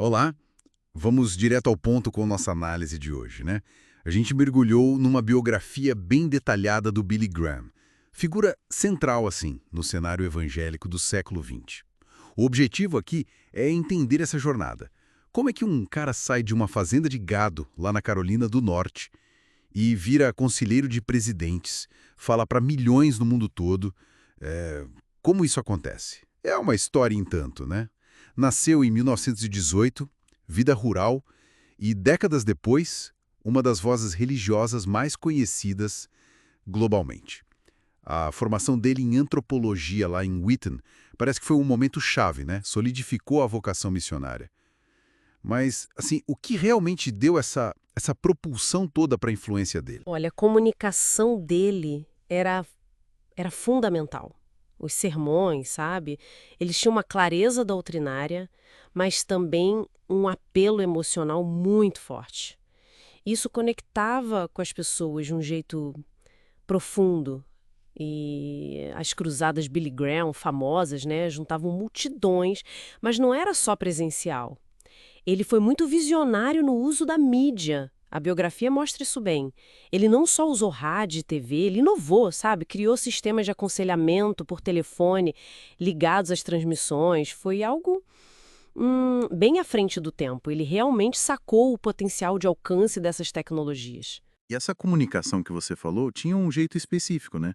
Olá, vamos direto ao ponto com nossa análise de hoje, né? A gente mergulhou numa biografia bem detalhada do Billy Graham, figura central, assim, no cenário evangélico do século XX. O objetivo aqui é entender essa jornada. Como é que um cara sai de uma fazenda de gado, lá na Carolina do Norte, e vira conselheiro de presidentes, fala para milhões no mundo todo. é, Como isso acontece? É uma história em tanto, né? Nasceu em 1918, vida rural, e décadas depois, uma das vozes religiosas mais conhecidas globalmente. A formação dele em antropologia lá em Wheaton parece que foi um momento chave, né? Solidificou a vocação missionária. Mas, assim, o que realmente deu essa propulsão toda para a influência dele? Olha, a comunicação dele era fundamental. Os sermões, sabe? Eles tinham uma clareza doutrinária, mas também um apelo emocional muito forte. Isso conectava com as pessoas de um jeito profundo. E as cruzadas Billy Graham, famosas, né, juntavam multidões, mas não era só presencial. Ele foi muito visionário no uso da mídia. A biografia mostra isso bem. Ele não só usou rádio e TV, ele inovou, sabe? Criou sistemas de aconselhamento por telefone ligados às transmissões. Foi algo bem à frente do tempo. Ele realmente sacou o potencial de alcance dessas tecnologias. E essa comunicação que você falou tinha um jeito específico, né?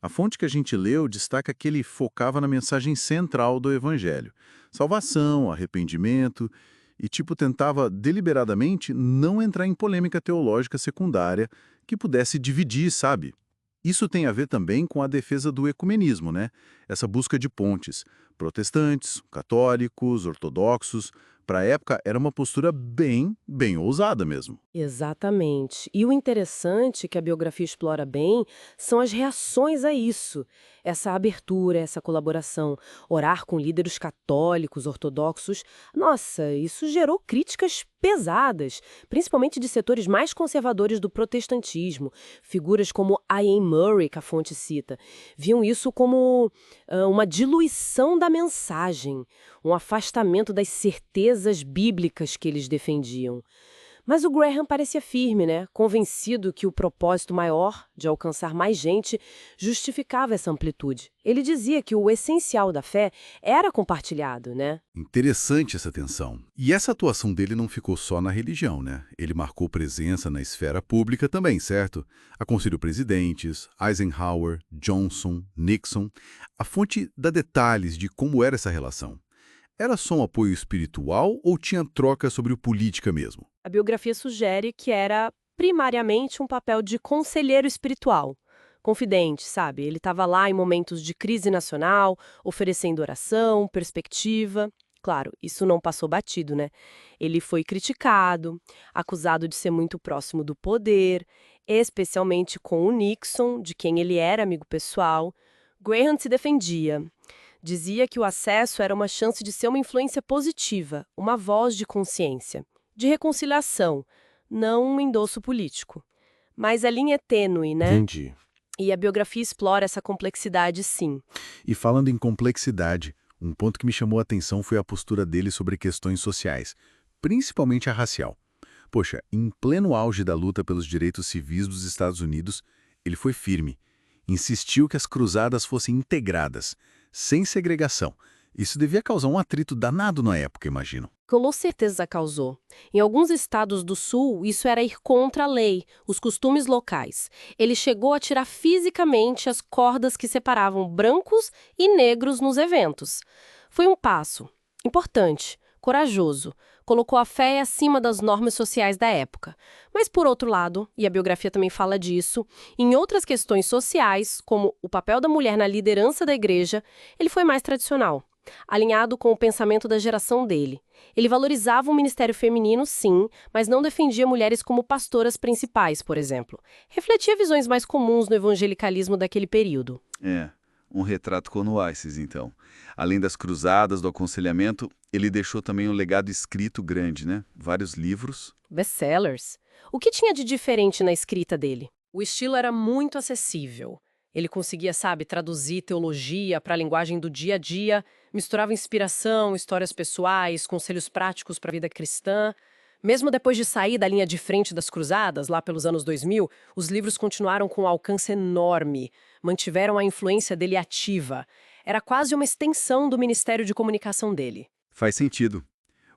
A fonte que a gente leu destaca que ele focava na mensagem central do evangelho: salvação, arrependimento, e tentava deliberadamente não entrar em polêmica teológica secundária que pudesse dividir, sabe? Isso tem a ver também com a defesa do ecumenismo, né? Essa busca de pontes. Protestantes, católicos, ortodoxos. Para a época, era uma postura bem ousada mesmo. Exatamente. E o interessante que a biografia explora bem são as reações a isso, essa abertura, essa colaboração. Orar com líderes católicos, ortodoxos. Nossa, isso gerou críticas pesadas, principalmente de setores mais conservadores do protestantismo. Figuras como Ian Murray, que a fonte cita, viam isso como uma diluição da mensagem, um afastamento das certezas bíblicas que eles defendiam. Mas o Graham parecia firme, né? Convencido que o propósito maior, de alcançar mais gente, justificava essa amplitude. Ele dizia que o essencial da fé era compartilhado, né? Interessante essa tensão. E essa atuação dele não ficou só na religião, né? Ele marcou presença na esfera pública também, certo? Aconselhou presidentes, Eisenhower, Johnson, Nixon. A fonte dá detalhes de como era essa relação. Era só um apoio espiritual ou tinha troca sobre política mesmo? A biografia sugere que era primariamente um papel de conselheiro espiritual. Confidente, sabe? Ele estava lá em momentos de crise nacional, oferecendo oração, perspectiva. Claro, isso não passou batido, né? Ele foi criticado, acusado de ser muito próximo do poder, especialmente com o Nixon, de quem ele era amigo pessoal. Graham se defendia. Dizia que o acesso era uma chance de ser uma influência positiva, uma voz de consciência, de reconciliação, não um endosso político. Mas a linha é tênue, né? Entendi. E a biografia explora essa complexidade, sim. E falando em complexidade, um ponto que me chamou a atenção foi a postura dele sobre questões sociais, principalmente a racial. Poxa, em pleno auge da luta pelos direitos civis dos Estados Unidos, ele foi firme. Insistiu que as cruzadas fossem integradas, sem segregação. Isso devia causar um atrito danado na época, imagino. Com certeza causou. Em alguns estados do Sul, isso era ir contra a lei, os costumes locais. Ele chegou a tirar fisicamente as cordas que separavam brancos e negros nos eventos. Foi um passo importante, corajoso. Colocou a fé acima das normas sociais da época. Mas, por outro lado, e a biografia também fala disso, em outras questões sociais, como o papel da mulher na liderança da igreja, ele foi mais tradicional, alinhado com o pensamento da geração dele. Ele valorizava o ministério feminino, sim, mas não defendia mulheres como pastoras principais, por exemplo. Refletia visões mais comuns no evangelicalismo daquele período. É, um retrato como o Isis, então. Além das cruzadas, do aconselhamento, ele deixou também um legado escrito grande, né? Vários livros. Best-sellers. O que tinha de diferente na escrita dele? O estilo era muito acessível. Ele conseguia, sabe, traduzir teologia para a linguagem do dia a dia, misturava inspiração, histórias pessoais, conselhos práticos para a vida cristã. Mesmo depois de sair da linha de frente das cruzadas, lá pelos anos 2000, os livros continuaram com um alcance enorme, mantiveram a influência dele ativa. Era quase uma extensão do ministério de comunicação dele. Faz sentido.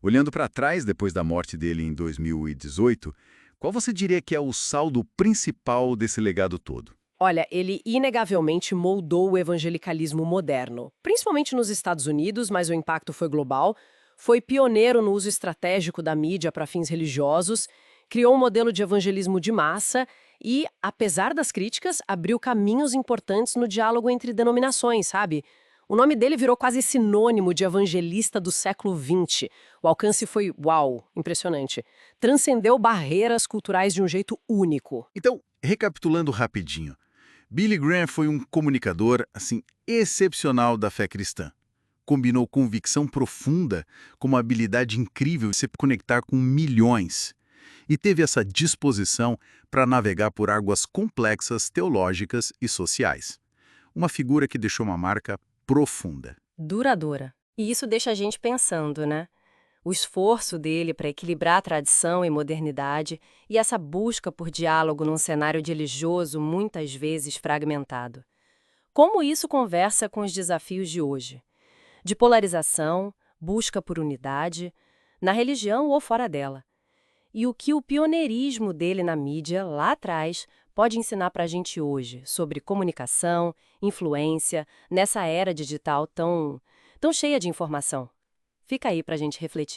Olhando para trás, depois da morte dele em 2018, qual você diria que é o saldo principal desse legado todo? Olha, ele inegavelmente moldou o evangelicalismo moderno, principalmente nos Estados Unidos, mas o impacto foi global. Foi pioneiro no uso estratégico da mídia para fins religiosos, criou um modelo de evangelismo de massa e, apesar das críticas, abriu caminhos importantes no diálogo entre denominações, sabe? O nome dele virou quase sinônimo de evangelista do século XX. O alcance foi, uau, impressionante. Transcendeu barreiras culturais de um jeito único. Então, recapitulando rapidinho, Billy Graham foi um comunicador, assim, excepcional da fé cristã. Combinou convicção profunda com uma habilidade incrível de se conectar com milhões. E teve essa disposição para navegar por águas complexas teológicas e sociais. Uma figura que deixou uma marca profunda. Duradoura. E isso deixa a gente pensando, né? O esforço dele para equilibrar tradição e modernidade e essa busca por diálogo num cenário religioso muitas vezes fragmentado. Como isso conversa com os desafios de hoje? De polarização, busca por unidade, na religião ou fora dela. E o que o pioneirismo dele na mídia, lá atrás, pode ensinar para a gente hoje sobre comunicação, influência, nessa era digital tão cheia de informação. Fica aí para a gente refletir.